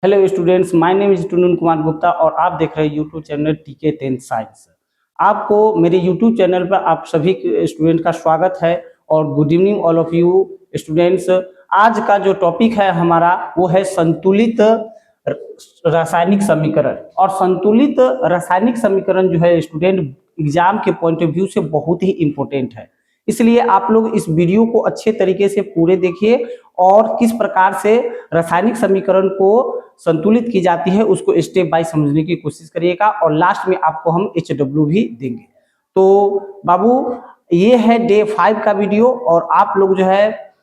Hello students, my name is Tunun Kumar Gupta और आप देख रहे हैं यूट्यूब चैनल टीके 10 साइंस। आपको मेरे यूट्यूब चैनल पर आप सभी स्टूडेंट का स्वागत है और good evening all of you students. आज का जो टॉपिक है हमारा वो है संतुलित रासायनिक समीकरण। और संतुलित रासायनिक समीकरण जो है स्टूडेंट एग्जाम के पॉइंट ऑफ व्यू से बहुत ही इंपॉर्टेंट है, इसलिए आप लोग इस वीडियो को अच्छे तरीके से पूरे देखिए और किस प्रकार से रासायनिक समीकरण को संतुलित की जाती है उसको स्टेप बाय समझने की कोशिश करिएगा और लास्ट में आपको हम HW भी देंगे। तो बाबू ये है डे 5 का वीडियो और आप लोग जो है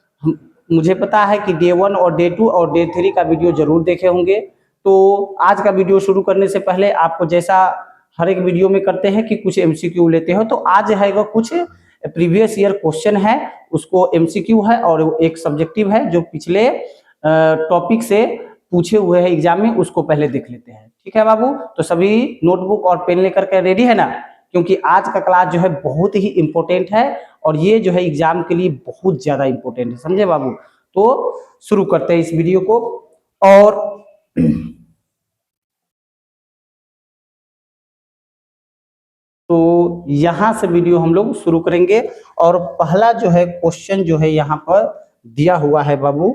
मुझे पता है कि डे 1 और डे 2 और डे 3 का वीडियो जरूर देखे होंगे। तो आज का वीडियो शुरू करने से पहले आपको जैसा हर एक वीडियो में करते हैं कि कुछ MCQ लेते हो, तो आज है वो कुछ प्रीवियस ईयर क्वेश्चन है, उसको MCQ है और एक सब्जेक्टिव है जो पिछले टॉपिक से पूछे हुए हैं एग्जाम में, उसको पहले देख लेते हैं। ठीक है बाबू, तो सभी नोटबुक और पेन लेकर के रेडी है ना, क्योंकि आज का क्लास जो है बहुत ही इंपॉर्टेंट है और ये जो है एग्जाम के लिए बहुत ज्यादा इंपॉर्टेंट है, समझे बाबू। तो शुरू करते हैं इस वीडियो को। और तो यहां से वीडियो हम लोग शुरू करेंगे और पहला जो है क्वेश्चन जो है यहाँ पर दिया हुआ है बाबू,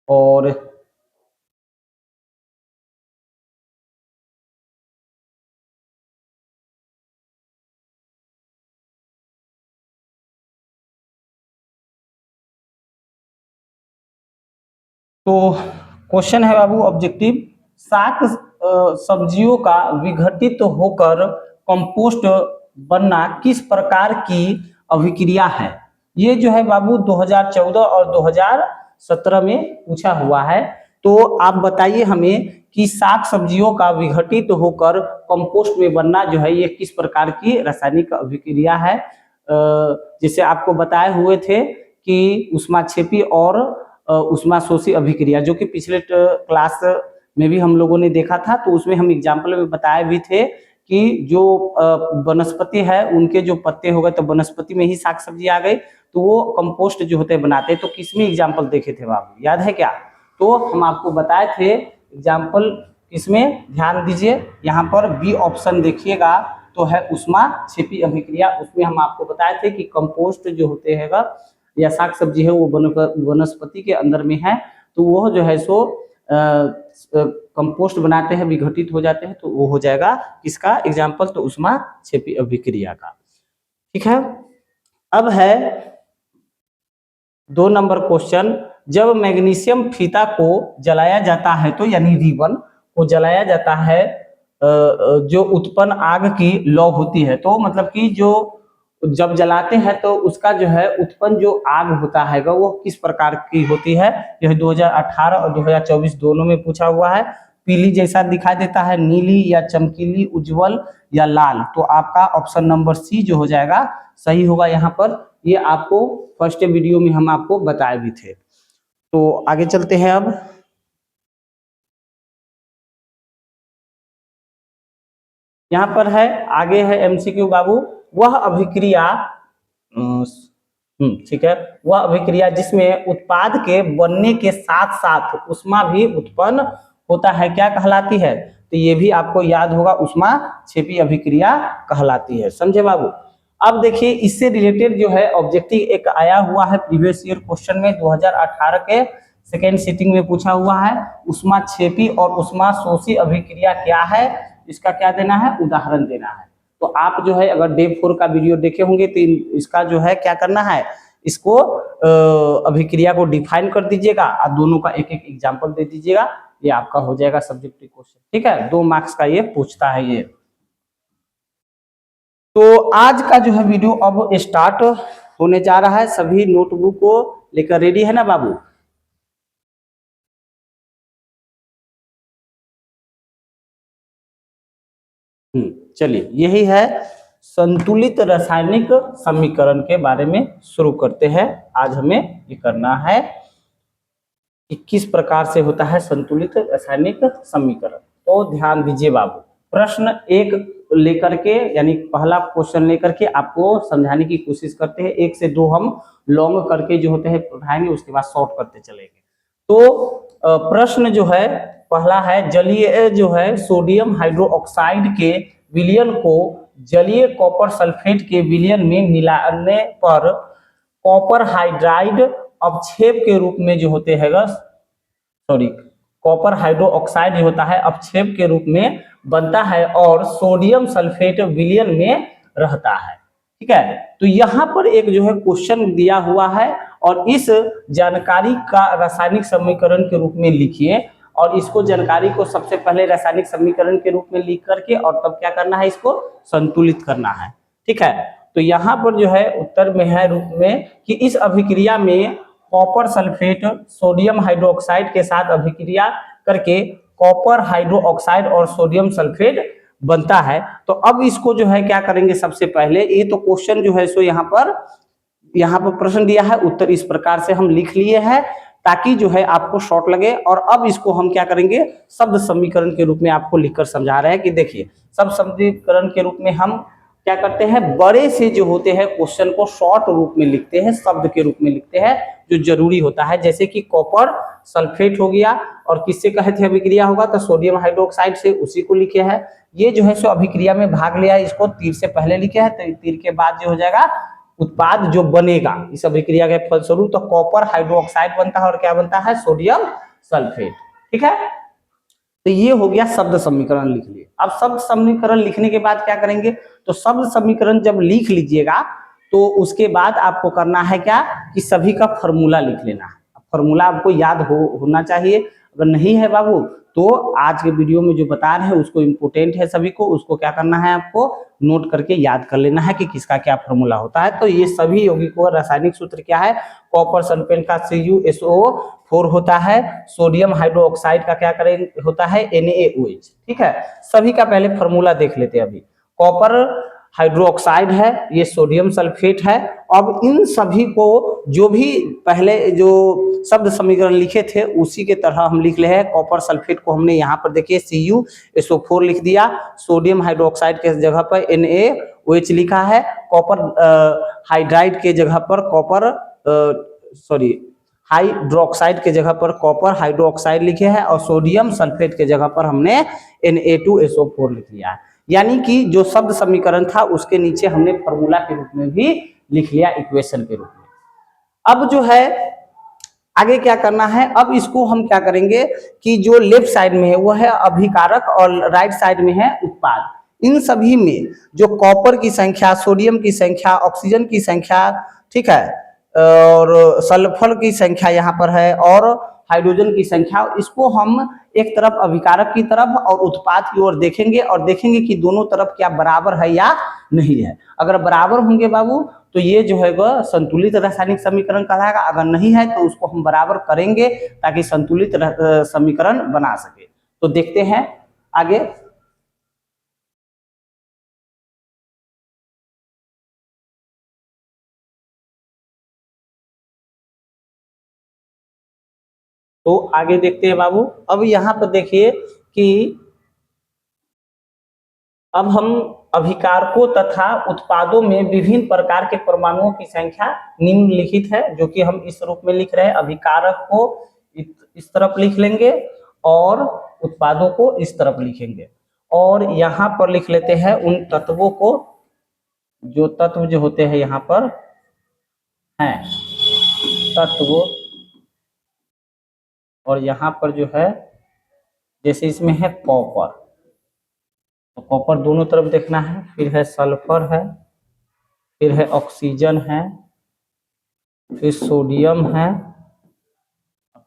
और तो क्वेश्चन है बाबू ऑब्जेक्टिव, साग सब्जियों का विघटित होकर कंपोस्ट बनना किस प्रकार की अभिक्रिया है। ये जो है बाबू 2014 और 2017 में पूछा हुआ है। तो आप बताइए हमें कि साग सब्जियों का विघटित होकर कंपोस्ट में बनना जो है ये किस प्रकार की रासायनिक अभिक्रिया है। जैसे आपको बताए हुए थे कि ऊष्माक्षेपी और ऊष्माशोषी अभिक्रिया, जो कि पिछले क्लास में भी हम लोगों ने देखा था, तो उसमें हम एग्जाम्पल में बताए भी थे कि जो वनस्पति है उनके जो पत्ते हो गए तो वनस्पति में ही साग सब्जी आ गई, तो वो कंपोस्ट जो होते हैं बनाते हैं। तो किसमें एग्जाम्पल देखे थे बाबू, याद है क्या? तो हम आपको बताए थे एग्जाम्पल किसमें, ध्यान दीजिए यहाँ पर बी ऑप्शन देखिएगा, तो है ऊष्माक्षेपी अभिक्रिया। उसमें हम आपको बताए थे कि कंपोस्ट जो होते हैं या साग सब्जी है वो वनस्पति के अंदर में है, तो वो जो है सो कंपोस्ट बनाते हैं, विघटित हो जाते हैं, तो वो हो जाएगा किसका एग्जाम्पल, तो ऊष्माक्षेपी अभिक्रिया का। ठीक है, अब है 2 नंबर क्वेश्चन, जब मैग्नीशियम फीता को जलाया जाता है, तो यानी रिबन को जलाया जाता है, जो उत्पन्न आग की लौ होती है, तो मतलब कि जो जब जलाते हैं तो उसका जो है उत्पन्न जो आग होता है वो किस प्रकार की होती है। यह 2018 और 2024 दोनों में पूछा हुआ है। पीली जैसा दिखाई देता है, नीली या चमकीली, उज्जवल या लाल। तो आपका ऑप्शन नंबर सी जो हो जाएगा सही होगा यहाँ पर। ये आपको फर्स्ट वीडियो में हम आपको बताए भी थे। तो आगे चलते हैं। अब यहाँ पर है, आगे है MCQ बाबू, वह अभिक्रिया ठीक है, वह अभिक्रिया जिसमें उत्पाद के बनने के साथ साथ उष्मा भी उत्पन्न होता है क्या कहलाती है। तो ये भी आपको याद होगा, ऊष्माक्षेपी अभिक्रिया कहलाती है, समझे बाबू। अब देखिए इससे रिलेटेड जो है ऑब्जेक्टिव एक आया हुआ है प्रीवियस ईयर क्वेश्चन में, 2018 के सेकेंड सिटिंग में पूछा हुआ है, ऊष्माक्षेपी और ऊष्माशोषी अभिक्रिया क्या है, इसका क्या देना है, उदाहरण देना है। तो आप जो है अगर डे 4 का वीडियो देखे होंगे तो इसका जो है क्या करना है, इसको अभिक्रिया को डिफाइन कर दीजिएगा और दोनों का एक एक एग्जाम्पल दे दीजिएगा, ये आपका हो जाएगा सब्जेक्टिव क्वेश्चन। ठीक है, 2 मार्क्स का ये पूछता है ये। तो आज का जो है वीडियो अब स्टार्ट होने जा रहा है। सभी नोटबुक को लेकर रेडी है ना बाबू। चलिए, यही है संतुलित रासायनिक समीकरण के बारे में शुरू करते हैं। आज हमें ये करना है कि किस प्रकार से होता है संतुलित रासायनिक समीकरण। तो ध्यान दीजिए बाबू, प्रश्न एक लेकर के यानी पहला क्वेश्चन लेकर के आपको समझाने की कोशिश करते हैं। 1 से 2 हम लॉन्ग करके जो होते हैं उठाएंगे, उसके बाद शॉर्ट करते चलेंगे। तो प्रश्न जो है पहला है, जलीय जो है सोडियम हाइड्रोक्साइड के विलयन को जलीय कॉपर सल्फेट के विलयन में मिलाने पर कॉपर हाइड्राइड अवक्षेप के रूप में जो होते हैं, सॉरी, कॉपर हाइड्रोक्साइड जो होता है अपक्षेप के रूप में बनता है और सोडियम सल्फेट विलयन में रहता है। ठीक है, तो यहाँ पर एक जो है क्वेश्चन दिया हुआ है और इस जानकारी का रासायनिक समीकरण के रूप में लिखिए और इसको जानकारी को सबसे पहले रासायनिक समीकरण के रूप में लिख करके और तब क्या करना है, इसको संतुलित करना है। ठीक है, तो यहाँ पर जो है उत्तर में है रूप में कि इस अभिक्रिया में कॉपर सल्फेट सोडियम हाइड्रोक्साइड के साथ अभिक्रिया करके कॉपर हाइड्रोक्साइड और सोडियम सल्फेट बनता है। तो अब इसको जो है क्या करेंगे, सबसे पहले ये तो क्वेश्चन जो है सो यहाँ पर प्रश्न दिया है, उत्तर इस प्रकार से हम लिख लिए हैं ताकि जो है आपको शॉर्ट लगे। और अब इसको हम क्या करेंगे, शब्द समीकरण के रूप में आपको लिखकर समझा रहे हैं कि देखिए शब्द समीकरण के रूप में हम क्या करते हैं, बड़े से जो होते हैं क्वेश्चन को शॉर्ट रूप में लिखते हैं, शब्द के रूप में लिखते हैं जो जरूरी होता है। जैसे कि कॉपर सल्फेट हो गया और किससे कहे थे अभिक्रिया होगा, तो सोडियम हाइड्रोक्साइड से, उसी को लिखे हैं। ये जो है सो अभिक्रिया में भाग लिया, इसको तीर से पहले लिखे है, तो तीर के बाद जो हो जाएगा उत्पाद जो बनेगा इस अभिक्रिया के फलस्वरूप, तो कॉपर हाइड्रोक्साइड बनता है और क्या बनता है, सोडियम सल्फेट। ठीक है, तो ये हो गया शब्द समीकरण लिख लिए। अब शब्द समीकरण लिखने के बाद क्या करेंगे, तो शब्द समीकरण जब लिख लीजिएगा तो उसके बाद आपको करना है क्या कि सभी का फॉर्मूला लिख लेना है। फॉर्मूला आपको याद होना चाहिए, अगर नहीं है बाबू तो आज के वीडियो में जो बता रहे हैं उसको इम्पोर्टेंट है सभी को, उसको क्या करना है, आपको नोट करके याद कर लेना है कि किसका क्या फॉर्मूला होता है। तो ये सभी यौगिकों का रासायनिक सूत्र क्या है, कॉपर सल्फेट का CuSO4 होता है, सोडियम हाइड्रोक्साइड का क्या करें होता है, NaOH। ठीक है, सभी का पहले फॉर्मूला देख लेते हैं। अभी कॉपर हाइड्रोक्साइड है, ये सोडियम सल्फेट है। अब इन सभी को जो भी पहले जो शब्द समीकरण लिखे थे उसी के तरह हम लिख ले हैं। कॉपर सल्फेट को हमने यहाँ पर देखिए CuSO4 लिख दिया, सोडियम हाइड्रोक्साइड के जगह पर NaOH लिखा है, कॉपर हाइड्राइड के जगह पर हाइड्रोक्साइड के जगह पर कॉपर हाइड्रोक्साइड लिखे हैं और सोडियम सल्फेट के जगह पर हमने Na2SO4 लिख लिया है। यानी कि जो शब्द समीकरण था उसके नीचे हमने फॉर्मूला के रूप में भी लिख लिया, इक्वेशन के रूप में। अब जो है आगे क्या करना है, अब इसको हम क्या करेंगे कि जो लेफ्ट साइड में है वो है अभिकारक और राइट साइड में है उत्पाद। इन सभी में जो कॉपर की संख्या, सोडियम की संख्या, ऑक्सीजन की संख्या, ठीक है, और सल्फर की संख्या यहाँ पर है और हाइड्रोजन की संख्या, इसको हम एक तरफ अभिकारक की तरफ और उत्पाद की ओर देखेंगे और देखेंगे कि दोनों तरफ क्या बराबर है या नहीं है। अगर बराबर होंगे बाबू तो ये जो है वह संतुलित रासायनिक समीकरण कहलाएगा, अगर नहीं है तो उसको हम बराबर करेंगे ताकि संतुलित समीकरण बना सके। तो देखते हैं आगे। तो आगे देखते हैं बाबू। अब यहाँ पर देखिए कि अब हम अभिकारकों तथा उत्पादों में विभिन्न प्रकार के परमाणुओं की संख्या निम्नलिखित है, जो कि हम इस रूप में लिख रहे हैं। अभिकारक को इस तरफ लिख लेंगे और उत्पादों को इस तरफ लिखेंगे और यहाँ पर लिख लेते हैं उन तत्वों को, जो तत्व जो होते हैं यहाँ पर हैं तत्व, और यहाँ पर जो है जैसे इसमें है कॉपर, तो कॉपर दोनों तरफ देखना है, फिर है सल्फर है, फिर है ऑक्सीजन है, फिर सोडियम है,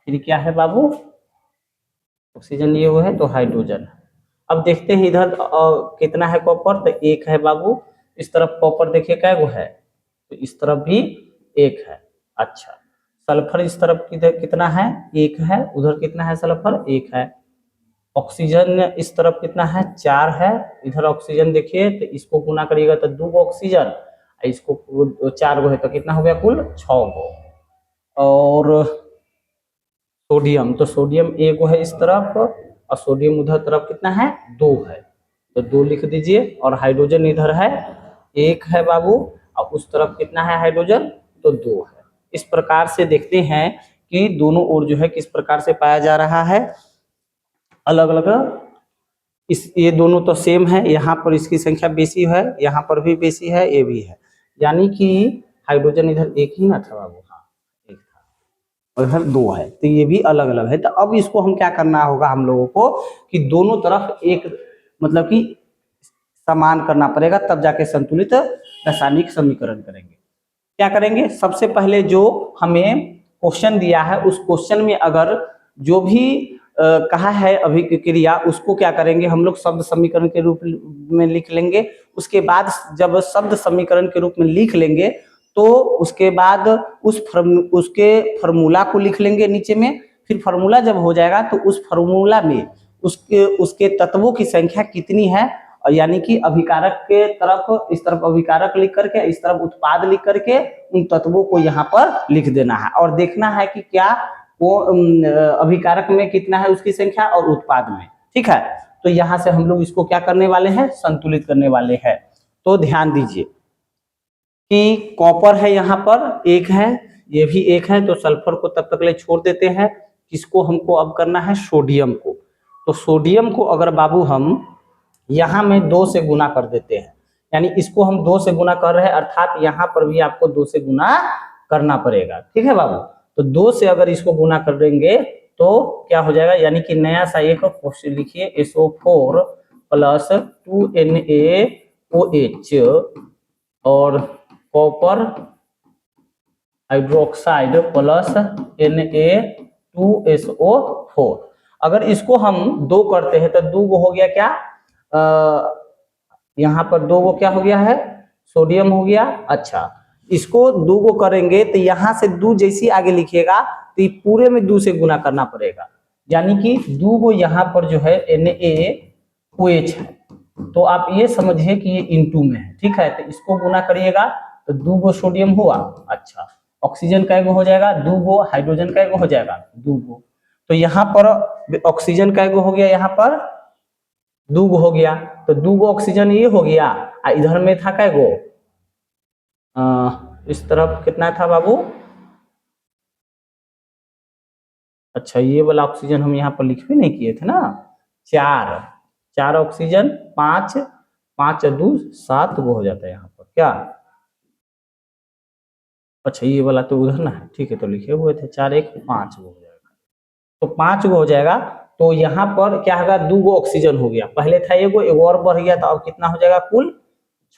फिर क्या है बाबू, ऑक्सीजन ये वो है तो हाइड्रोजन है। अब देखते हैं इधर कितना है कॉपर, तो एक है बाबू। इस तरफ कॉपर देखिए क्या वो है, तो इस तरफ भी एक है। अच्छा, सल्फर इस तरफ कितना है, एक है, उधर कितना है सल्फर, एक है। ऑक्सीजन इस तरफ कितना है, 4 है, इधर ऑक्सीजन देखिए तो इसको गुना करिएगा तो 2 ऑक्सीजन, इसको 4 गो है तो कितना हो गया कुल 6 गो। और सोडियम, तो सोडियम 1 गो है इस तरफ और सोडियम उधर तरफ कितना है 2 है, तो 2 लिख दीजिए। और हाइड्रोजन इधर है 1 है बाबू और उस तरफ कितना है हाइड्रोजन, तो 2 है। इस प्रकार से देखते हैं कि दोनों ओर जो है किस प्रकार से पाया जा रहा है, अलग अलग। इस ये दोनों तो सेम है, यहाँ पर इसकी संख्या बेसी है, यहाँ पर भी बेसी है, ये भी है, यानी कि हाइड्रोजन इधर एक ही ना था बाबू, हाँ एक था, और इधर दो है, तो ये भी अलग अलग है। तो अब इसको हम क्या करना होगा हम लोगों को कि दोनों तरफ एक मतलब कि समान करना पड़ेगा, तब जाके संतुलित रासायनिक समीकरण करेंगे। क्या करेंगे, सबसे पहले जो हमें क्वेश्चन दिया है उस क्वेश्चन में अगर जो भी कहा है अभिक्रिया, उसको क्या करेंगे हम लोग शब्द समीकरण के रूप में लिख लेंगे। उसके बाद जब शब्द समीकरण के रूप में लिख लेंगे तो उसके बाद उसके फार्मूला को लिख लेंगे नीचे में। फिर फार्मूला जब हो जाएगा तो उस फार्मूला में उसके उसके तत्वों की संख्या कितनी है, और यानी कि अभिकारक के तरफ इस तरफ अभिकारक लिख करके इस तरफ उत्पाद लिख करके उन तत्वों को यहाँ पर लिख देना है, और देखना है कि क्या वो अभिकारक में कितना है उसकी संख्या और उत्पाद में। ठीक है, तो यहाँ से हम लोग इसको क्या करने वाले हैं, संतुलित करने वाले हैं। तो ध्यान दीजिए कि कॉपर है यहाँ पर एक है, ये भी एक है, तो सल्फर को तब तक ले छोड़ देते हैं। किसको हमको अब करना है, सोडियम को। तो सोडियम को अगर बाबू हम यहाँ में 2 से गुना कर देते हैं, यानी इसको हम 2 से गुना कर रहे हैं, अर्थात यहाँ पर भी आपको 2 से गुना करना पड़ेगा। ठीक है बाबू, तो 2 से अगर इसको गुना कर देंगे तो क्या हो जाएगा, यानी कि नया सा एक क्वेश्चन लिखिए, SO4 प्लस 2NaOH और कॉपर हाइड्रोक्साइड प्लस Na2SO4। अगर इसको हम 2 करते हैं तो 2 हो गया क्या, यहाँ पर 2 क्या हो गया है, सोडियम हो गया। अच्छा, इसको 2 करेंगे तो यहाँ से 2 जैसी आगे लिखिएगा तो ये पूरे में 2 से गुना करना पड़ेगा, यानी कि 2 यहाँ पर जो है NaOH है, तो आप ये समझिए कि ये इनटू में है। ठीक है, तो इसको गुना करिएगा तो 2 सोडियम हुआ। अच्छा, ऑक्सीजन का एगो हो जाएगा, 2 हाइड्रोजन का एगो हो जाएगा, 2। तो यहाँ पर ऑक्सीजन का एगो हो गया, यहाँ पर 2 हो गया, तो 2 ऑक्सीजन ये हो गया, और इधर में था कैगो, इस तरफ कितना था बाबू, अच्छा ये वाला ऑक्सीजन हम यहाँ पर लिख भी नहीं किए थे ना, 4 ऑक्सीजन, 5 5 और 2 7 वो हो जाता है यहाँ पर क्या, अच्छा ये वाला तो उधर ना है, ठीक है, तो लिखे हुए थे 4 1 5 वो हो जाएगा, तो 5 वो हो जाएगा। तो यहाँ पर क्या होगा, 2 ऑक्सीजन हो गया, पहले था एगो और बढ़ गया, तो अब कितना हो जाएगा, कुल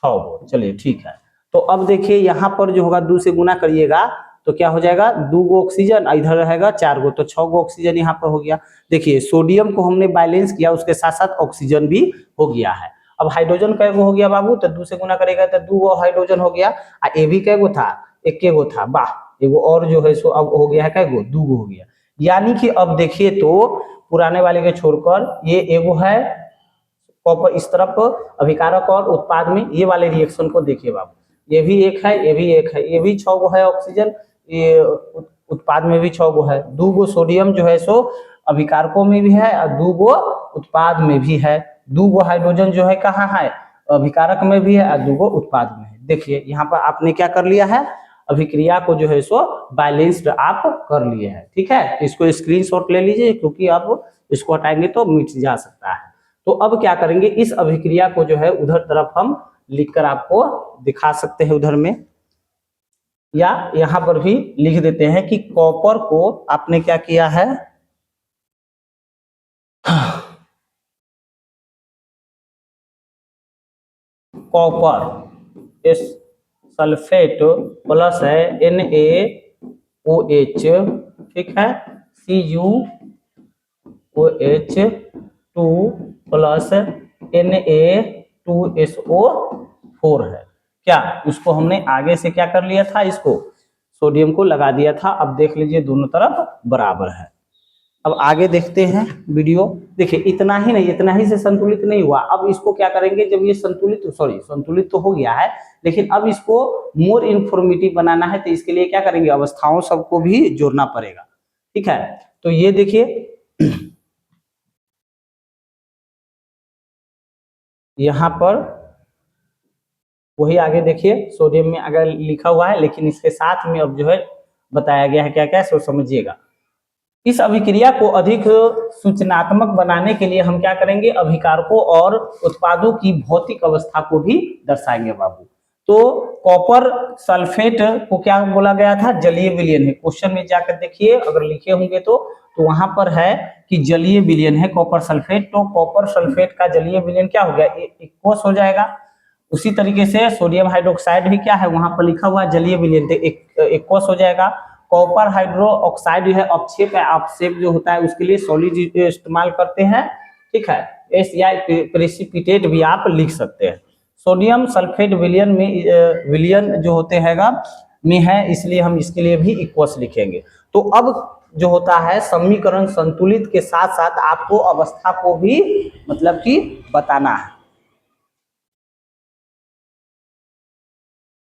6। चलिए ठीक है, तो अब देखिए यहाँ पर जो होगा 2 से गुना करिएगा तो क्या हो जाएगा, 2 ऑक्सीजन, इधर रहेगा 4, तो 6 ऑक्सीजन यहाँ पर हो गया। देखिए सोडियम को हमने बैलेंस किया, उसके साथ साथ ऑक्सीजन भी हो गया है। अब हाइड्रोजन का एगो हो गया बाबू, तो 2 से गुना करेगा तो 2 हाइड्रोजन हो गया, और ए भी कैगो था, एक एगो था, वाह, एगो और जो है सो अब हो गया है कैगो, 2 हो गया। यानी कि अब देखिए तो पुराने वाले के छोड़कर ये एगो है कॉपर इस तरफ अभिकारक और उत्पाद में, ये वाले रिएक्शन को देखिए बाबू, ये भी एक है, ये भी एक है, ये भी 6 है ऑक्सीजन, ये उत्पाद में भी 6 है, 2 सोडियम जो है सो अभिकारकों में भी है और 2 उत्पाद में भी है, 2 हाइड्रोजन जो है कहाँ है, अभिकारक में भी है और 2 उत्पाद में है। देखिए यहाँ पर आपने क्या कर लिया है, अभिक्रिया को जो है सो बैलेंस्ड आप कर लिए हैं। ठीक है, इसको स्क्रीनशॉट ले लीजिए, क्योंकि आप इसको हटाएंगे तो मिट जा सकता है। तो अब क्या करेंगे, इस अभिक्रिया को जो है उधर तरफ हम लिखकर आपको दिखा सकते हैं उधर में, या यहाँ पर भी लिख देते हैं कि कॉपर को आपने क्या किया है, कॉपर इस सल्फेट प्लस है NaOH, ठीक है, CuOH2 प्लस Na2SO4 है क्या, उसको हमने आगे से क्या कर लिया था, इसको सोडियम को लगा दिया था। अब देख लीजिए दोनों तरफ बराबर है। अब आगे देखते हैं वीडियो। देखिए इतना ही नहीं, इतना ही से संतुलित नहीं हुआ, अब इसको क्या करेंगे, जब ये संतुलित तो हो गया है, लेकिन अब इसको मोर इन्फॉर्मेटिव बनाना है, तो इसके लिए क्या करेंगे, अवस्थाओं सबको भी जोड़ना पड़ेगा। ठीक है, तो ये देखिए यहाँ पर वही आगे देखिए, सोडियम में अगर लिखा हुआ है, लेकिन इसके साथ में अब जो है बताया गया है, क्या क्या सो समझिएगा। इस अभिक्रिया को अधिक सूचनात्मक बनाने के लिए हम क्या करेंगे, अभिकारकों और उत्पादों की भौतिक अवस्था को भी दर्शाएंगे बाबू। तो कॉपर सल्फेट को क्या बोला गया था, जलीय विलयन है। क्वेश्चन में जाकर देखिए, अगर लिखे होंगे तो वहां पर है कि जलीय विलयन है कॉपर सल्फेट। तो कॉपर सल्फेट का जलीय विलयन क्या हो गया, एक्वस हो जाएगा। उसी तरीके से सोडियम हाइड्रोक्साइड भी क्या है, वहां पर लिखा हुआ जलीय विलयन, एक्वस हो जाएगा। कॉपर हाइड्रो ऑक्साइड जो है अपक्षेप है, अपक्षेप जो होता है उसके लिए सॉलिड इस्तेमाल करते हैं, ठीक है। एस या प्रेसिपिटेट भी आप लिख सकते हैं। सोडियम सल्फेट विलयन में विलयन जो होते हैं में है, इसलिए हम इसके लिए भी इक्वस लिखेंगे। तो अब जो होता है समीकरण संतुलित के साथ साथ आपको अवस्था को भी मतलब कि बताना है।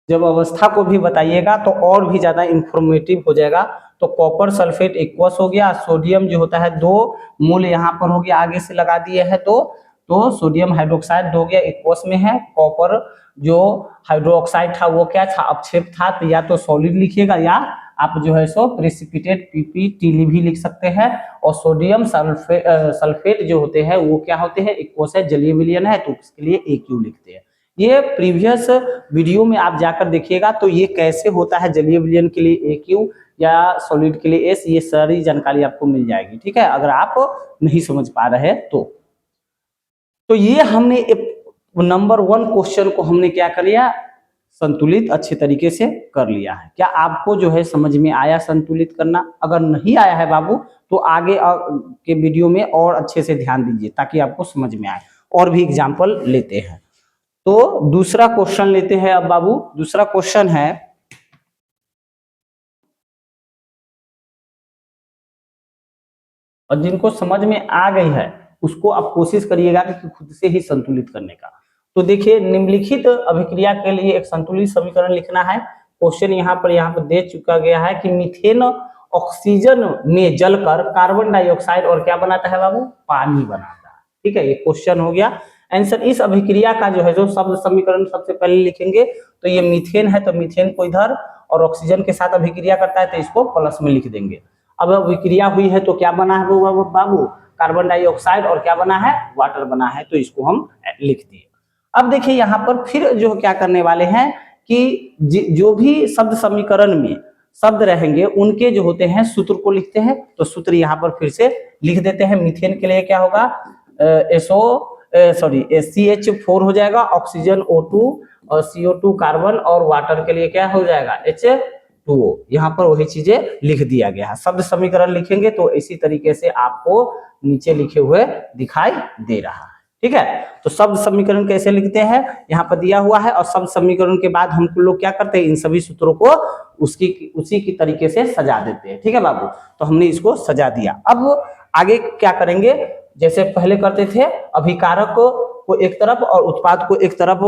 जब अवस्था को भी बताइएगा तो और भी ज्यादा इंफॉर्मेटिव हो जाएगा। तो कॉपर सल्फेट एक्वस हो गया, सोडियम जो होता है 2 मूल यहाँ पर हो गया, आगे से लगा दिए है तो सोडियम हाइड्रोक्साइड हो गया, एक्वस में है। कॉपर जो हाइड्रोक्साइड था वो क्या था, अपक्षेप था। तो या तो सॉलिड लिखिएगा या आप जो है सो प्रेसिपिटेट पीपीटी भी लिख सकते हैं। और सोडियम सल्फेट जो होते हैं वो क्या होते हैं, एक्वस है, जलीय विलयन है, तो उसके लिए AQ लिखते हैं। ये प्रीवियस वीडियो में आप जाकर देखिएगा तो ये कैसे होता है जलीय विलयन के लिए AQ या सॉलिड के लिए S, ये सारी जानकारी आपको मिल जाएगी, ठीक है, अगर आप नहीं समझ पा रहे तो ये हमने नंबर 1 क्वेश्चन को हमने क्या कर लिया, संतुलित अच्छे तरीके से कर लिया है। क्या आपको जो है समझ में आया संतुलित करना? अगर नहीं आया है बाबू तो आगे के वीडियो में और अच्छे से ध्यान दीजिए ताकि आपको समझ में आए। और भी एग्जाम्पल लेते हैं। तो दूसरा क्वेश्चन लेते हैं अब बाबू। दूसरा क्वेश्चन है, और जिनको समझ में आ गई है उसको आप कोशिश करिएगा कि खुद से ही संतुलित करने का। तो देखिए, निम्नलिखित अभिक्रिया के लिए एक संतुलित समीकरण लिखना है। क्वेश्चन यहाँ पर दे चुका गया है कि मीथेन ऑक्सीजन में जलकर कार्बन डाइऑक्साइड और क्या बनाता है बाबू, पानी बनाता है, ठीक है। ये क्वेश्चन हो गया। आंसर, इस अभिक्रिया का जो है जो शब्द समीकरण सबसे पहले लिखेंगे तो ये मीथेन है, तो मीथेन को इधर, और ऑक्सीजन के साथ अभिक्रिया करता है तो इसको प्लस में लिख देंगे। अब अभिक्रिया हुई है तो क्या बना है बाबू, कार्बन डाइऑक्साइड, और क्या बना है, वाटर बना है, तो इसको हम लिख दिए। अब देखिए यहाँ पर फिर जो क्या करने वाले हैं कि जो भी शब्द समीकरण में शब्द रहेंगे उनके जो होते हैं सूत्र को लिखते हैं। तो सूत्र यहाँ पर फिर से लिख देते हैं। मीथेन के लिए क्या होगा, CH4 हो जाएगा, ऑक्सीजन O2 और CO2 कार्बन, और वाटर के लिए क्या हो जाएगा, H2O। यहाँ पर वही चीजें लिख दिया गया है। शब्द समीकरण लिखेंगे तो इसी तरीके से आपको नीचे लिखे हुए दिखाई दे रहा है, ठीक है। तो शब्द समीकरण कैसे लिखते हैं यहाँ पर दिया हुआ है, और शब्द समीकरण के बाद हम लोग क्या करते हैं, इन सभी सूत्रों को उसी की तरीके से सजा देते हैं, ठीक है बाबू। तो हमने इसको सजा दिया। अब आगे क्या करेंगे, जैसे पहले करते थे, अभिकारक को एक तरफ और उत्पाद को एक तरफ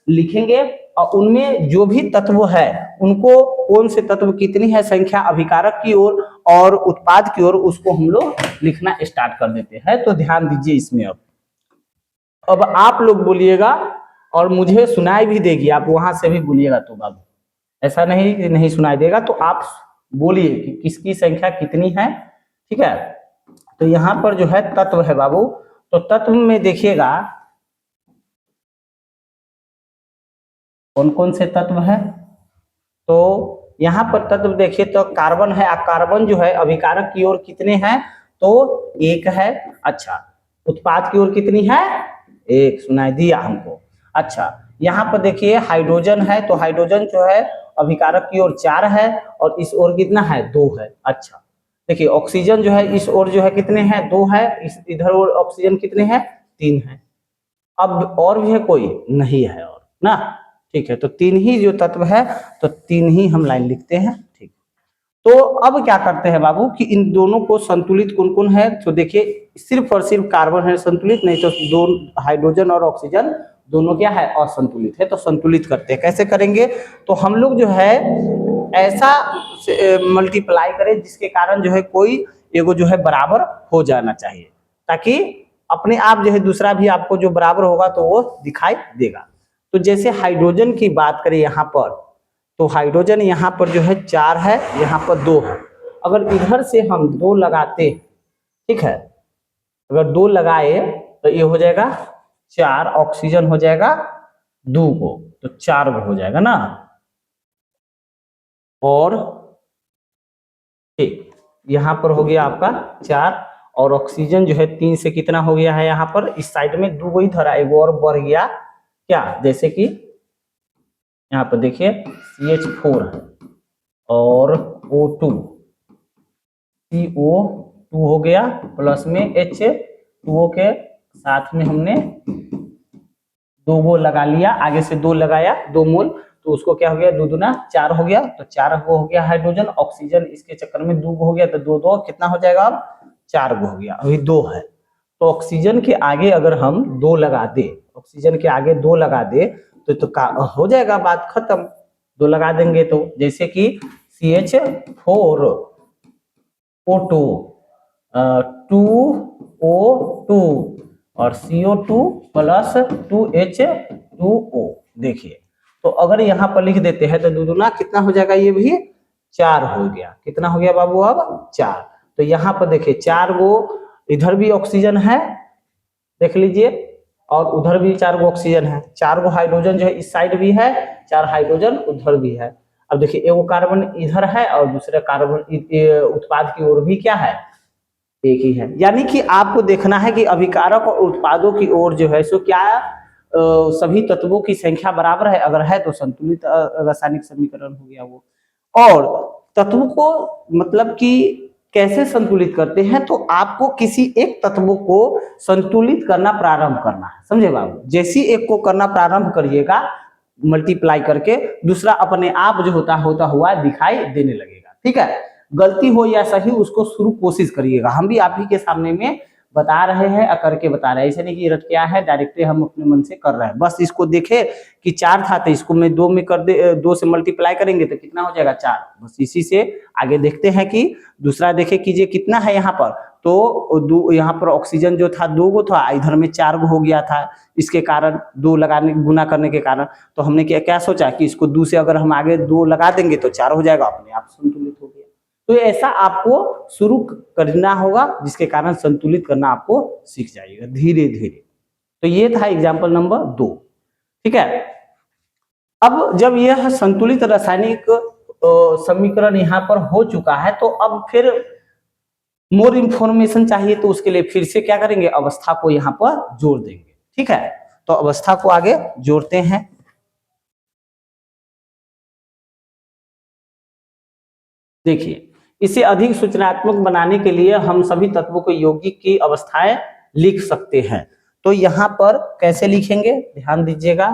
लिखेंगे, और उनमें जो भी तत्व है उनको कौन से तत्व कितनी है संख्या अभिकारक की ओर और उत्पाद की ओर, उसको हम लोग लिखना स्टार्ट कर देते हैं। तो ध्यान दीजिए इसमें। अब आप लोग बोलिएगा और मुझे सुनाई भी देगी, आप वहां से भी बोलिएगा। तो बाबू ऐसा नहीं कि नहीं सुनाई देगा, तो आप बोलिए कि किसकी संख्या कितनी है, ठीक है। तो यहाँ पर जो है तत्व है बाबू, तो तत्व में देखिएगा कौन कौन से तत्व है। तो यहाँ पर तत्व देखिए तो कार्बन है, कार्बन जो है अभिकारक की ओर कितने हैं, तो 1 है। अच्छा, उत्पाद की ओर कितनी है, 1, सुनाई दिया हमको। अच्छा, यहाँ पर देखिए हाइड्रोजन है, तो हाइड्रोजन जो है अभिकारक की ओर 4 है, और इस ओर कितना है, 2 है। अच्छा, देखिए ऑक्सीजन जो है इस ओर जो है कितने हैं, 2 है, इधर और ऑक्सीजन कितने हैं, 3 है। अब और भी है कोई, नहीं है और ना, ठीक है। तो 3 ही जो तत्व है, तो 3 ही हम लाइन लिखते हैं, ठीक। तो अब क्या करते हैं बाबू कि इन दोनों को संतुलित कौन कौन है, तो देखिए सिर्फ और सिर्फ कार्बन है संतुलित, नहीं तो दो हाइड्रोजन और ऑक्सीजन दोनों क्या है, असंतुलित है। तो संतुलित करते हैं, कैसे करेंगे, तो हम लोग जो है ऐसा मल्टीप्लाई करें जिसके कारण जो है कोई एगो जो है बराबर हो जाना चाहिए, ताकि अपने आप जो है दूसरा भी आपको जो बराबर होगा तो वो दिखाई देगा। तो जैसे हाइड्रोजन की बात करें यहाँ पर, तो हाइड्रोजन यहाँ पर जो है 4 है, यहाँ पर 2 है। अगर इधर से हम 2 लगाते, ठीक है, अगर 2 लगाए तो ये हो जाएगा 4, ऑक्सीजन हो जाएगा 2 गो, तो 4 गो हो जाएगा ना। और ठीक यहाँ पर हो गया आपका 4, और ऑक्सीजन जो है 3 से कितना हो गया है, यहाँ पर इस साइड में 2 गो ही धरा, एक और बढ़ गया क्या, जैसे कि यहाँ पर देखिए CH4 है और O2, CO2 हो गया, प्लस में H2O के साथ में हमने 2 गो लगा लिया, आगे से 2 लगाया, 2 मोल, तो उसको क्या हो गया, 2 दूना 4 हो गया, तो 4 गो हो गया हाइड्रोजन। ऑक्सीजन इसके चक्कर में 2 गो हो गया, तो 2 2 कितना हो जाएगा, अब 4 गो हो गया, अभी 2 है। तो ऑक्सीजन के आगे अगर हम 2 लगा दे, ऑक्सीजन के आगे 2 लगा दे तो हो जाएगा, बात खत्म। 2 लगा देंगे तो जैसे कि CH4 O2 2O2 और CO2 प्लस 2H2O। देखिए, तो अगर यहाँ पर लिख देते हैं तो 2 दूना कितना हो जाएगा, ये भी 4 हो गया। कितना हो गया बाबू, अब 4। तो यहाँ पर देखिए 4 गो, इधर भी ऑक्सीजन है, देख लीजिए, और उधर भी 4 गो ऑक्सीजन है, 4 गो हाइड्रोजन जो है इस साइड भी है, 4 हाइड्रोजन उधर भी है। अब देखिए एगो कार्बन इधर है और दूसरे कार्बन उत्पाद की ओर भी क्या है, एक ही है। यानी कि आपको देखना है कि अभिकारक और उत्पादों की ओर जो है सो क्या सभी तत्वों की संख्या बराबर है, अगर है तो संतुलित रासायनिक समीकरण हो गया वो। और तत्व को मतलब कि कैसे संतुलित करते हैं, तो आपको किसी एक तत्व को संतुलित करना प्रारंभ करना है, समझे बाबू। जैसी एक को करना प्रारंभ करिएगा मल्टीप्लाई करके, दूसरा अपने आप जो होता हुआ दिखाई देने लगेगा, ठीक है। गलती हो या सही उसको शुरू कोशिश करिएगा, हम भी आप ही के सामने में बता रहे हैं, करके बता रहे हैं, ऐसे नहीं कि रट क्या है डायरेक्टली हम अपने मन से कर रहे हैं। बस इसको देखे कि 4 था तो इसको मैं 2 में कर दे, 2 से मल्टीप्लाई करेंगे तो कितना हो जाएगा 4, बस इसी से आगे देखते हैं कि दूसरा देखे कीजिए कितना है यहाँ पर, तो यहाँ पर ऑक्सीजन जो था 2 गो था, इधर में 4 गो हो गया था, इसके कारण 2 लगाने गुना करने के कारण, तो हमने क्या क्या सोचा कि इसको 2 से अगर हम आगे 2 लगा देंगे तो 4 हो जाएगा, अपने आप संतुलित हो गया। तो ऐसा आपको शुरू करना होगा, जिसके कारण संतुलित करना आपको सीख जाइएगा धीरे धीरे। तो ये था एग्जाम्पल नंबर 2, ठीक है। अब जब यह संतुलित रासायनिक समीकरण यहाँ पर हो चुका है, तो अब फिर मोर इंफॉर्मेशन चाहिए, तो उसके लिए फिर से क्या करेंगे, अवस्था को यहाँ पर जोड़ देंगे, ठीक है। तो अवस्था को आगे जोड़ते हैं। देखिए, इसे अधिक सूचनात्मक बनाने के लिए हम सभी तत्वों को यौगिक की अवस्थाएं लिख सकते हैं। तो यहाँ पर कैसे लिखेंगे, ध्यान दीजिएगा।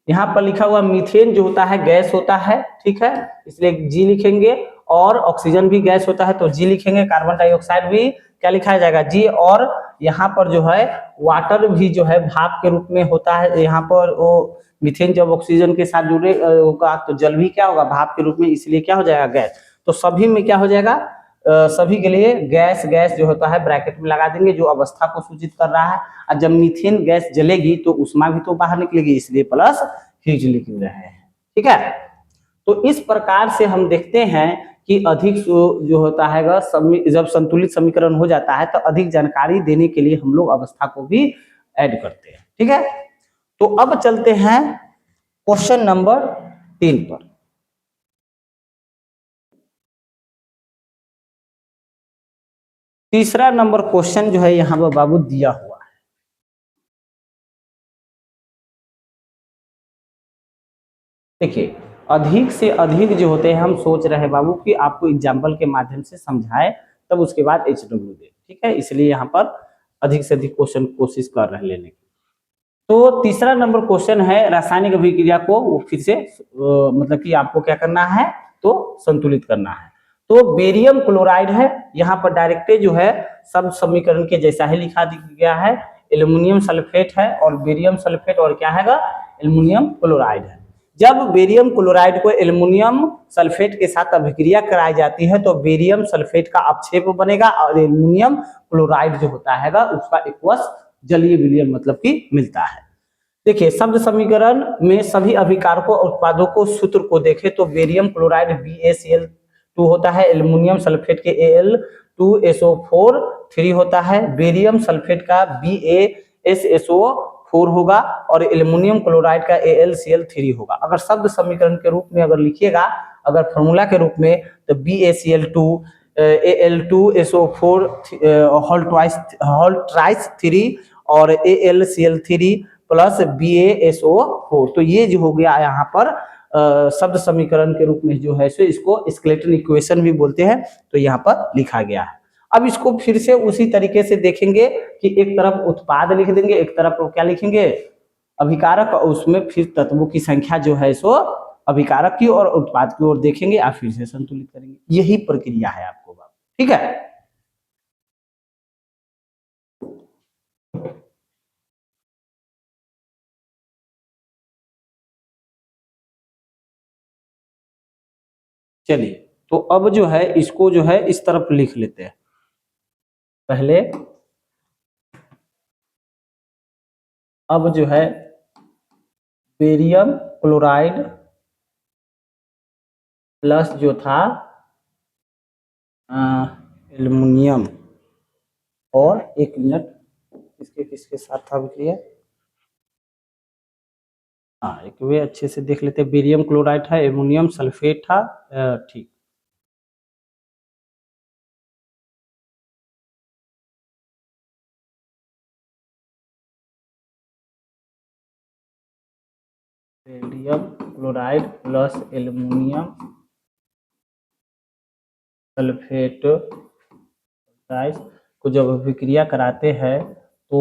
यहाँ पर लिखा हुआ मीथेन जो होता है गैस होता है, ठीक है, इसलिए G लिखेंगे, और ऑक्सीजन भी गैस होता है तो G लिखेंगे, कार्बन डाइऑक्साइड भी क्या लिखा जाएगा, G। और यहाँ पर जो है वाटर भी जो है भाप के रूप में होता है, यहाँ पर वो मीथेन जब ऑक्सीजन के साथ जुड़े होगा तो जल भी क्या होगा, भाप के रूप में, इसलिए क्या हो जाएगा, गैस। तो सभी में क्या हो जाएगा, सभी के लिए गैस गैस जो होता है ब्रैकेट में लगा देंगे, जो अवस्था को सूचित कर रहा है। और जब मीथेन गैस जलेगी तो उष्मा भी तो बाहर निकलेगी, इसलिए प्लस हीट लिख रहे हैं, ठीक है। तो इस प्रकार से हम देखते हैं कि अधिक जो होता है जब संतुलित समीकरण हो जाता है तो अधिक जानकारी देने के लिए हम लोग अवस्था को भी ऐड करते हैं, ठीक है। तो अब चलते हैं क्वेश्चन नंबर 3 पर। तीसरा नंबर क्वेश्चन जो है यहाँ पर बाबू दिया हुआ है। देखिए, अधिक से अधिक जो होते हैं, हम सोच रहे हैं बाबू कि आपको एग्जाम्पल के माध्यम से समझाए, तब उसके बाद HW दे, ठीक है, इसलिए यहाँ पर अधिक से अधिक क्वेश्चन कोशिश कर रहे हैं लेने की। तो तीसरा नंबर क्वेश्चन है रासायनिक अभिक्रिया को वो फिर से मतलब कि आपको क्या करना है, तो संतुलित करना है। तो बेरियम क्लोराइड है, यहाँ पर डायरेक्ट जो है सब समीकरण के जैसा ही लिखा गया है, एल्युमिनियम सल्फेट है और बेरियम सल्फेट और क्या है, एल्युमिनियम क्लोराइड है। जब बेरियम क्लोराइड को एल्युमिनियम सल्फेट के साथ अभिक्रिया कराई जाती है तो बेरियम सल्फेट का अपक्षेप बनेगा और एल्युमिनियम क्लोराइड जो होता है उसका एक्वस जलीय विलयन मतलब कि मिलता है। देखिए शब्द समीकरण में सभी अभिकारकों और उत्पादों को सूत्र को देखें तो बेरियम क्लोराइड BaCl2 होता है, एल्युमिनियम सल्फेट के Al2SO4 3 होता है, बेरियम सल्फेट का BaSSO4 होगा और एल्युमिनियम क्लोराइड का AlCl3 होगा। अगर शब्द समीकरण के रूप में अगर लिखिएगा, अगर फॉर्मूला के रूप में, तो BaCl2 Al2SO4 होल ट्राइस 3 और AlCl3 प्लस BaSO4, तो ये जो हो गया यहाँ पर शब्द समीकरण के रूप में जो है सो इसको स्केलेटन इक्वेशन भी बोलते हैं, तो यहाँ पर लिखा गया है। अब इसको फिर से उसी तरीके से देखेंगे कि एक तरफ उत्पाद लिख देंगे, एक तरफ क्या लिखेंगे, अभिकारक, और उसमें फिर तत्वों की संख्या जो है सो अभिकारक की और उत्पाद की ओर देखेंगे, आप फिर से संतुलित करेंगे। यही प्रक्रिया है आपको, ठीक है। चलिए, तो अब जो है इसको जो है इस तरफ लिख लेते हैं। पहले अब जो है बेरियम क्लोराइड प्लस जो था एल्युमिनियम, और एक मिनट किसके किसके साथ था भैया, हाँ एक वे अच्छे से देख लेते हैं। बेरियम क्लोराइड था, एल्युमिनियम सल्फेट था, ठीक। Barium chloride plus aluminium sulphate को जब अभिक्रिया कराते हैं तो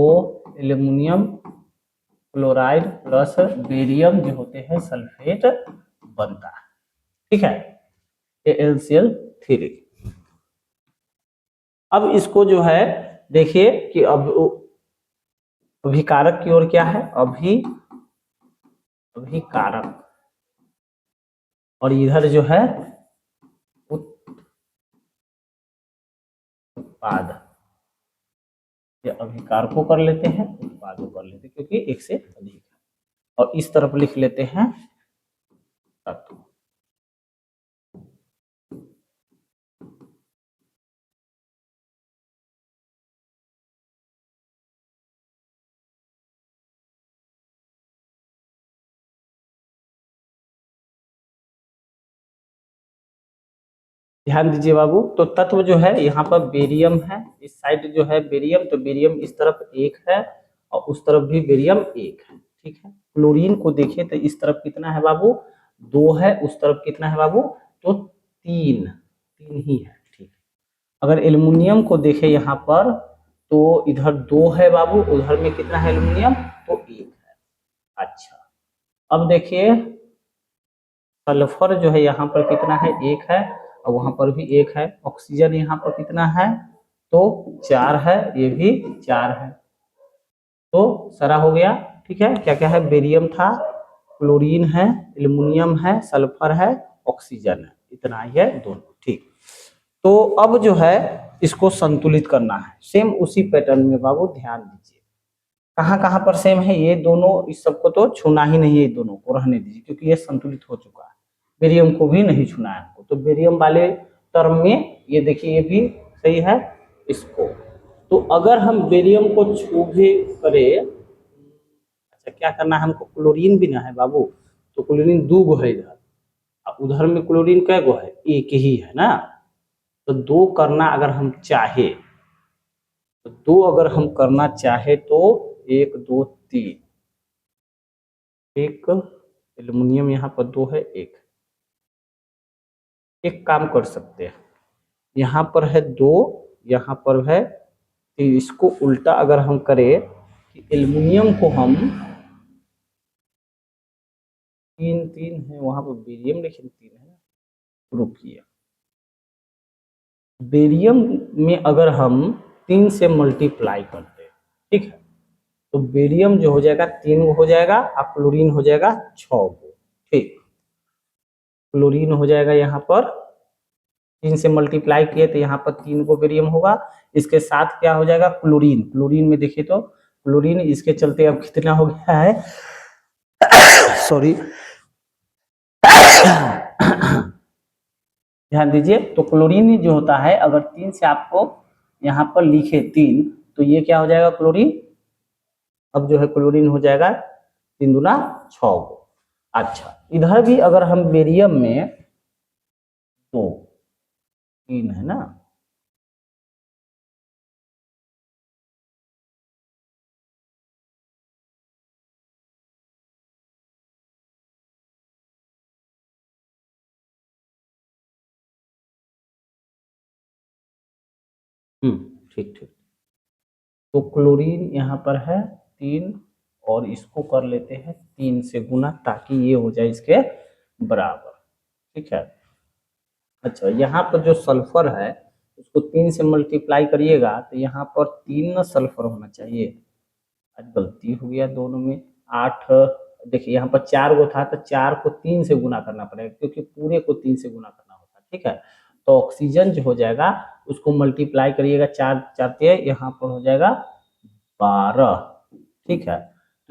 एल्युमिनियम क्लोराइड प्लस बेरियम जो होते हैं सल्फेट बनता है, ठीक है, AlCl3। अब इसको जो है देखिए कि अब अभिकारक की ओर क्या है, अभिकारक, और इधर जो है उत्पाद, ये अभिकारकों कर लेते हैं, उत्पादों कर लेते हैं, क्योंकि एक से अधिक है, और इस तरफ लिख लेते हैं तत्व। ध्यान दीजिए बाबू, तो तत्व जो है यहाँ पर बेरियम है, इस साइड जो है बेरियम, तो बेरियम इस तरफ एक है और उस तरफ भी बेरियम एक है, ठीक है। क्लोरीन को देखें तो इस तरफ कितना है बाबू, 2 है, उस तरफ कितना है बाबू, तो 3 ही है, ठीक। अगर एल्युमिनियम को देखें यहाँ पर तो इधर 2 है बाबू, उधर में कितना है एल्युमिनियम, तो 1 है। अच्छा, अब देखिए सल्फर जो है यहाँ पर कितना है, 1 है, और वहां पर भी 1 है। ऑक्सीजन यहाँ पर कितना है, तो 4 है, ये भी 4 है, तो सारा हो गया, ठीक है। क्या क्या है, बेरियम था, क्लोरीन है, एल्युमिनियम है, सल्फर है, ऑक्सीजन है, इतना ही है दोनों, ठीक। तो अब जो है इसको संतुलित करना है, सेम उसी पैटर्न में बाबू, ध्यान दीजिए कहाँ कहाँ पर सेम है, ये दोनों, इस सबको तो छूना ही नहीं है, ये दोनों को रहने दीजिए क्योंकि ये संतुलित हो चुका है। बेरियम को भी नहीं छूना है आपको, तो बेरियम वाले टर्म में ये देखिए ये भी सही है इसको। तो अगर हम बेरियम को छू भी करें, अच्छा क्या करना है हमको, क्लोरीन भी ना है बाबू, तो क्लोरीन 2 गो है इधर, उधर में क्लोरीन कै गो है, एक ही है ना, तो 2 करना अगर हम चाहे तो 2 अगर हम करना चाहे तो 1 2 3, एक एल्युमिनियम यहाँ पर 2 है, एक काम कर सकते हैं, यहाँ पर है 2, यहाँ पर है, तो इसको उल्टा अगर हम करें कि एल्युमिनियम को हम 3 है, वहां पर बेरियम लेकिन 3 है, रुकिए, बेरियम में अगर हम 3 से मल्टीप्लाई करते हैं, ठीक है, तो बेरियम जो हो जाएगा 3 हो जाएगा और क्लोरीन हो जाएगा 6 गो, ठीक। क्लोरीन हो जाएगा यहाँ पर 3 से मल्टीप्लाई किए तो यहाँ पर 3 को बेरियम होगा, इसके साथ क्या हो जाएगा क्लोरीन, क्लोरीन में देखिए तो क्लोरीन इसके चलते अब कितना हो गया है, सॉरी, ध्यान दीजिए। तो क्लोरीन जो होता है, अगर 3 से आपको यहाँ पर लिखे 3, तो ये क्या हो जाएगा क्लोरीन, अब जो है क्लोरीन हो जाएगा 3 दूना 6 गो। अच्छा, इधर भी अगर हम बेरियम में, तो 3 है ना, ठीक ठीक। तो क्लोरीन यहाँ पर है 3, और इसको कर लेते हैं 3 से गुना, ताकि ये हो जाए इसके बराबर, ठीक है। अच्छा, यहाँ पर जो सल्फर है उसको 3 से मल्टीप्लाई करिएगा, तो यहाँ पर 3 सल्फर होना चाहिए। आज गलती हो गया दोनों में, 8, देखिए यहाँ पर 4 गो था, तो 4 को 3 से गुना करना पड़ेगा, क्योंकि पूरे को 3 से गुना करना होता है, ठीक है। तो ऑक्सीजन जो हो जाएगा उसको मल्टीप्लाई करिएगा, 4 4 यहाँ पर हो जाएगा 12, ठीक है।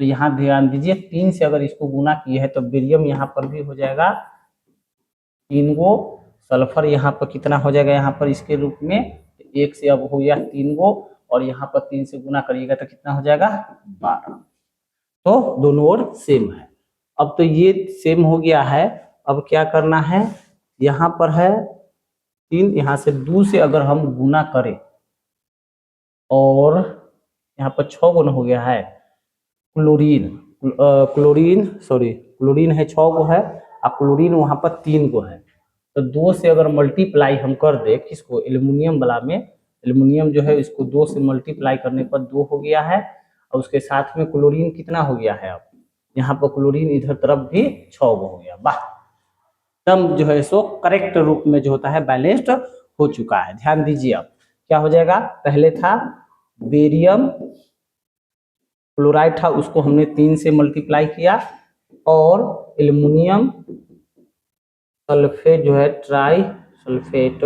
तो यहाँ ध्यान दीजिए, 3 से अगर इसको गुना किए है तो बेरियम यहाँ पर भी हो जाएगा 3 गो, सल्फर यहाँ पर कितना हो जाएगा, यहाँ पर इसके रूप में 1 से अब हो गया 3 गो, और यहाँ पर 3 से गुना करिएगा तो कितना हो जाएगा 12। तो दोनों ओर सेम है। अब तो ये सेम हो गया है, अब क्या करना है, यहाँ पर है 3, यहाँ से 2 से अगर हम गुना करें, और यहाँ पर 6 गुना हो गया है क्लोरीन, क्लोरीन सॉरी, क्लोरीन है 6 गो है, और क्लोरीन वहाँ पर 3 गो है। तो 2 से अगर मल्टीप्लाई हम कर दे किसको, एल्युमिनियम वाला में, एल्युमिनियम जो है इसको 2 से मल्टीप्लाई करने पर 2 हो गया है, और उसके साथ में क्लोरीन कितना हो गया है, अब यहाँ पर क्लोरीन इधर तरफ भी 6 गो हो गया। वाह, एकदम जो है सो करेक्ट रूप में जो होता है बैलेंस्ड हो चुका है। ध्यान दीजिए, अब क्या हो जाएगा, पहले था बेरियम क्लोराइड था, उसको हमने 3 से मल्टीप्लाई किया, और एल्युमिनियम सल्फेट जो है ट्राई सल्फेट,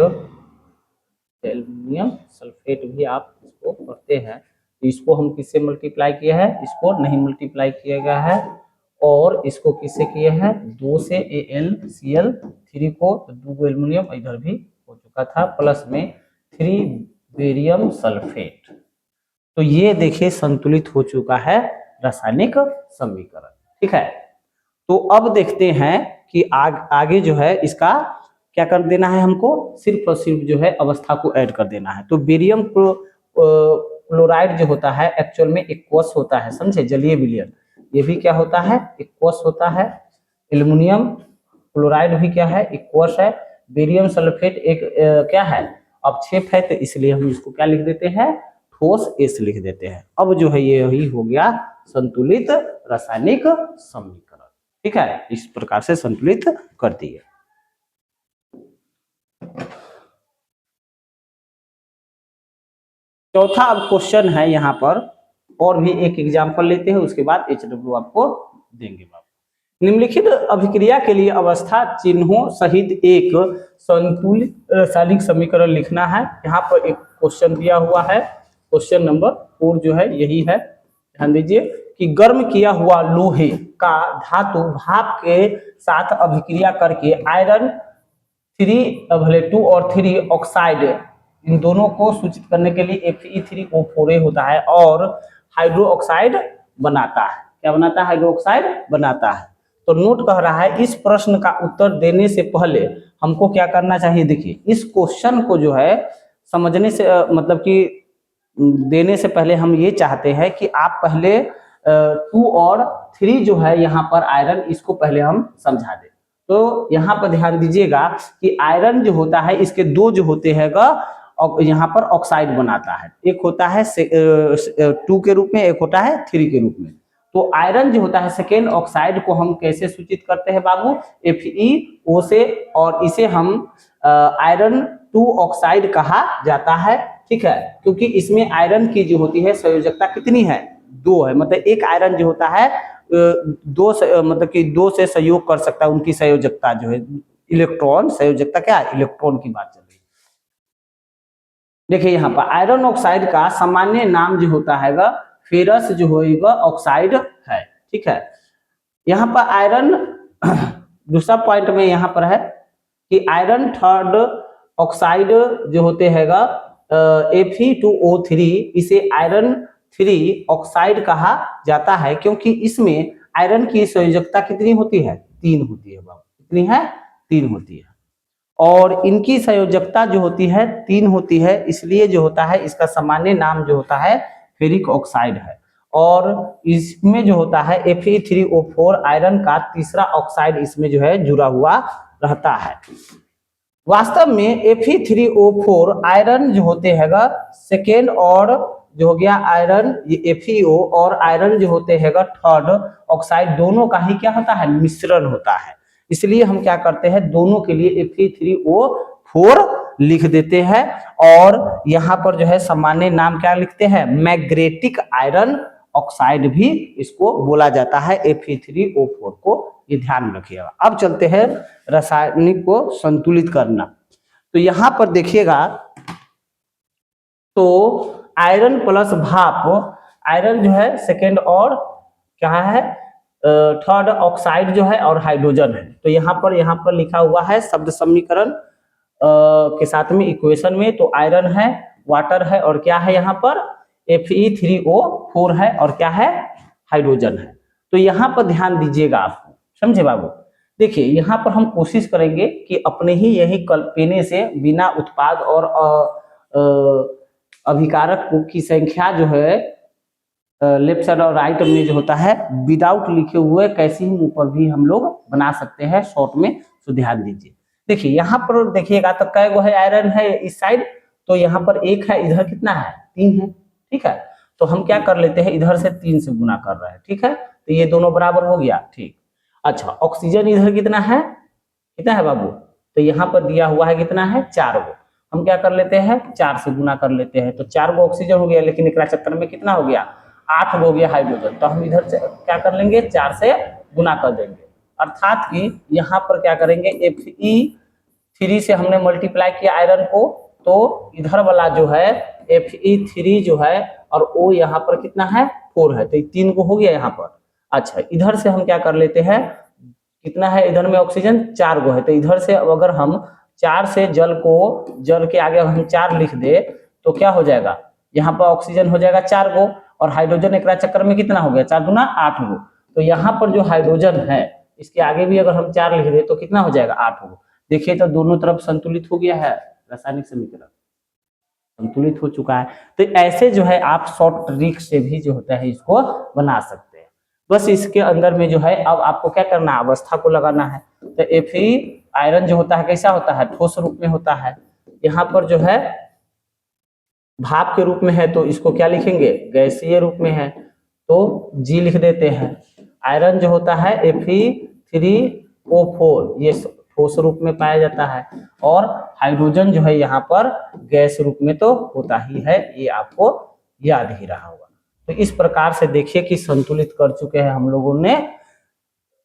एल्युमिनियम सल्फेट भी आप इसको पढ़ते हैं, तो इसको हम किससे मल्टीप्लाई किया है, इसको नहीं मल्टीप्लाई किया गया है, और इसको किससे किए हैं, 2 से AlCl3 को, तो 2 एल्युमिनियम इधर भी हो चुका था, प्लस में 3 बेरियम सल्फेट। तो ये देखिए संतुलित हो चुका है रासायनिक समीकरण, ठीक है। तो अब देखते हैं कि आगे जो है इसका क्या कर देना है, हमको सिर्फ और सिर्फ जो है अवस्था को ऐड कर देना है। तो बेरियम क्लोराइड जो होता है एक्चुअल में एक्वस होता है, समझे, जलीय विलयन, ये भी क्या होता है, एक्वस होता है। एल्युमिनियम क्लोराइड भी क्या है, एक्वस है। बेरियम सल्फेट एक क्या है, अवक्षेप है, तो इसलिए हम इसको क्या लिख देते हैं, ठोस एस लिख देते हैं। अब जो है यही हो गया संतुलित रासायनिक समीकरण, ठीक है, इस प्रकार से संतुलित कर दिए। चौथा अब क्वेश्चन है यहाँ पर, और भी एक एग्जाम्पल लेते हैं, उसके बाद HW आपको देंगे। निम्नलिखित अभिक्रिया के लिए अवस्था चिन्हों सहित एक संतुलित रासायनिक समीकरण लिखना है। यहाँ पर एक क्वेश्चन दिया हुआ है, क्वेश्चन नंबर 4 जो है यही है। ध्यान दीजिए कि गर्म किया हुआ लोहे का धातु भाप के साथ अभिक्रिया करके आयरन 3 और 3 ऑक्साइड, इन दोनों को सूचित करने के लिए Fe3O4a होता है, और हाइड्रो ऑक्साइड बनाता है। क्या बनाता है, हाइड्रो ऑक्साइड बनाता है। तो नोट कह रहा है, इस प्रश्न का उत्तर देने से पहले हमको क्या करना चाहिए, देखिए इस क्वेश्चन को जो है समझने से मतलब कि देने से पहले हम ये चाहते हैं कि आप पहले 2 और 3 जो है यहाँ पर आयरन, इसको पहले हम समझा दें। तो यहाँ पर ध्यान दीजिएगा कि आयरन जो होता है इसके 2 जो होते हैं और यहाँ पर ऑक्साइड बनाता है, एक होता है 2 के रूप में, एक होता है 3 के रूप में। तो आयरन जो होता है सेकेंड ऑक्साइड को हम कैसे सूचित करते हैं बाबू, FeO से, और इसे हम आयरन 2 ऑक्साइड कहा जाता है, ठीक है, क्योंकि इसमें आयरन की जो होती है संयोजकता कितनी है, 2 है। मतलब एक आयरन जो होता है 2 मतलब कि 2 से सहयोग कर सकता है, उनकी संयोजकता जो है, इलेक्ट्रॉन संयोजकता क्या है, इलेक्ट्रॉन की बात चल रही है। देखिए यहाँ पर आयरन ऑक्साइड का सामान्य नाम जो होता है फेरस जो होगा ऑक्साइड है। ठीक है, यहाँ पर आयरन दूसरा पॉइंट में यहाँ पर है कि आयरन थर्ड ऑक्साइड जो होते हैगा Fe2O3, इसे आयरन 3 ऑक्साइड कहा जाता है क्योंकि इसमें आयरन की संयोजकता कितनी होती है? 3 होती है बाबू। कितनी है? 3 होती है। और इनकी संयोजकता जो होती है 3 होती है, इसलिए जो होता है इसका सामान्य नाम जो होता है फेरिक ऑक्साइड है। और इसमें जो होता है Fe3O4 आयरन का तीसरा ऑक्साइड इसमें जो है जुड़ा हुआ रहता है। वास्तव में Fe3O4 आयरन जो होते हैगा सेकेंड और जो हो गया आयरन ये FeO और आयरन जो होते हैगा थर्ड ऑक्साइड, दोनों का ही क्या होता है? मिश्रण होता है। इसलिए हम क्या करते हैं, दोनों के लिए Fe3O4 लिख देते हैं और यहाँ पर जो है सामान्य नाम क्या लिखते हैं? मैग्नेटिक आयरन ऑक्साइड भी इसको बोला जाता है, Fe3O4 को, ये ध्यान रखिएगा। अब चलते हैं रासायनिक को संतुलित करना। तो यहाँ पर देखिएगा, तो आयरन प्लस भाप, आयरन जो है सेकेंड और क्या है थर्ड ऑक्साइड जो है और हाइड्रोजन है। तो यहाँ पर लिखा हुआ है शब्द समीकरण के साथ में इक्वेशन में, तो आयरन है, वाटर है और क्या है यहाँ पर Fe3O4 है और क्या है? हाइड्रोजन है। तो यहाँ पर ध्यान दीजिएगा आप, समझे बाबू। देखिए यहाँ पर हम कोशिश करेंगे कि अपने ही यही कल्पने से बिना उत्पाद और अभिकारक की संख्या जो है लेफ्ट साइड और राइट में जो होता है विदाउट लिखे हुए कैसे ही ऊपर भी हम लोग बना सकते हैं शॉर्ट में। तो ध्यान दीजिए, देखिए यहाँ पर देखिएगा तो कै गो है आयरन है इस साइड, तो यहाँ पर 1 है, इधर कितना है? 3 है। ठीक है, तो हम क्या कर लेते हैं, इधर से 3 से गुना कर रहे हैं। ठीक है, तो ये दोनों बराबर हो गया। ठीक, अच्छा ऑक्सीजन इधर कितना है? कितना है बाबू? तो यहाँ पर दिया हुआ है कितना है? 4 गो। हम क्या कर लेते हैं, 4 से गुना कर लेते हैं, तो 4 गो ऑक्सीजन हो गया, लेकिन एक चक्कर में कितना हो गया? 8 गो हो गया हाइड्रोजन। तो हम इधर से क्या कर लेंगे, 4 से गुना कर देंगे, अर्थात कि यहाँ पर क्या करेंगे, Fe3 से हमने मल्टीप्लाई किया आयरन को, तो इधर वाला जो है Fe3 जो है और O यहाँ पर कितना है? 4 है, तो 3 को हो गया यहाँ पर। अच्छा इधर से हम क्या कर लेते हैं, कितना है इधर में ऑक्सीजन? 4 गो है, तो इधर से अगर हम 4 से जल के आगे हम 4 लिख दे तो क्या हो जाएगा, यहाँ पर ऑक्सीजन हो जाएगा 4 गो और हाइड्रोजन एक चक्कर में कितना हो गया? 4 दूना 8 गो। तो यहाँ पर जो हाइड्रोजन है इसके आगे भी अगर हम 4 लिख दे तो कितना हो जाएगा? 8 गो। देखिए तो दोनों तरफ संतुलित हो गया है, रासायनिक समीकरण संतुलित हो चुका है। तो ऐसे जो है आप शॉर्ट ट्रिक से भी जो होता है इसको बना सकते हैं। बस इसके अंदर में जो है अब आपको क्या करना है, अवस्था को लगाना है। तो Fe आयरन जो होता है कैसा होता है? ठोस रूप में होता है। यहाँ पर जो है भाप के रूप में है, तो इसको क्या लिखेंगे? गैसीय रूप में है, तो G लिख देते हैं। आयरन जो होता है Fe3O4 ये ठोस रूप में पाया जाता है, और हाइड्रोजन जो है यहाँ पर गैस रूप में तो होता ही है, ये आपको याद ही रहा होगा। तो इस प्रकार से देखिए कि संतुलित कर चुके हैं हम लोगों ने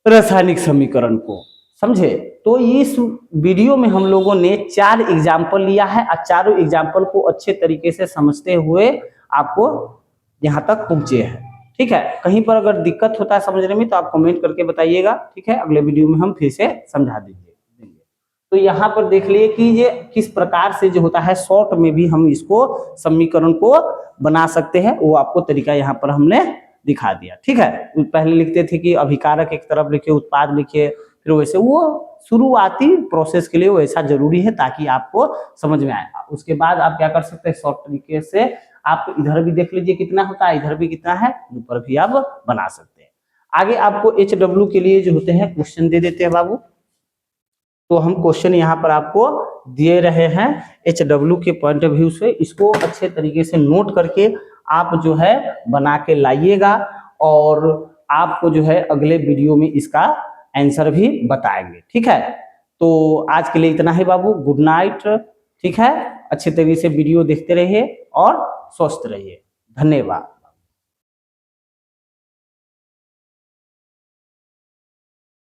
रासायनिक समीकरण को, समझे। तो इस वीडियो में हम लोगों ने 4 एग्जाम्पल लिया है और चारों एग्जाम्पल को अच्छे तरीके से समझते हुए आपको यहाँ तक पहुंचे हैं। ठीक है, कहीं पर अगर दिक्कत होता है समझने में तो आप कमेंट करके बताइएगा। ठीक है, अगले वीडियो में हम फिर से समझा देंगे। तो यहाँ पर देख लिए कि ये किस प्रकार से जो होता है शॉर्ट में भी हम इसको समीकरण को बना सकते हैं, वो आपको तरीका यहाँ पर हमने दिखा दिया। ठीक है, पहले लिखते थे कि अभिकारक एक तरफ लिखिए, उत्पाद लिखिए, फिर वैसे वो शुरुआती प्रोसेस के लिए वैसा जरूरी है ताकि आपको समझ में आए। उसके बाद आप क्या कर सकते हैं, शॉर्ट तरीके से आप इधर भी देख लीजिए कितना होता है, इधर भी कितना है, ऊपर भी आप बना सकते हैं। आगे आपको HW के लिए जो होते हैं क्वेश्चन दे देते हैं बाबू। तो हम क्वेश्चन यहाँ पर आपको दिए रहे हैं HW के पॉइंट ऑफ व्यू से, इसको अच्छे तरीके से नोट करके आप जो है बना के लाइएगा और आपको जो है अगले वीडियो में इसका आंसर भी बताएंगे। ठीक है, तो आज के लिए इतना ही बाबू, गुड नाइट। ठीक है, अच्छे तरीके से वीडियो देखते रहिए और स्वस्थ रहिए। धन्यवाद।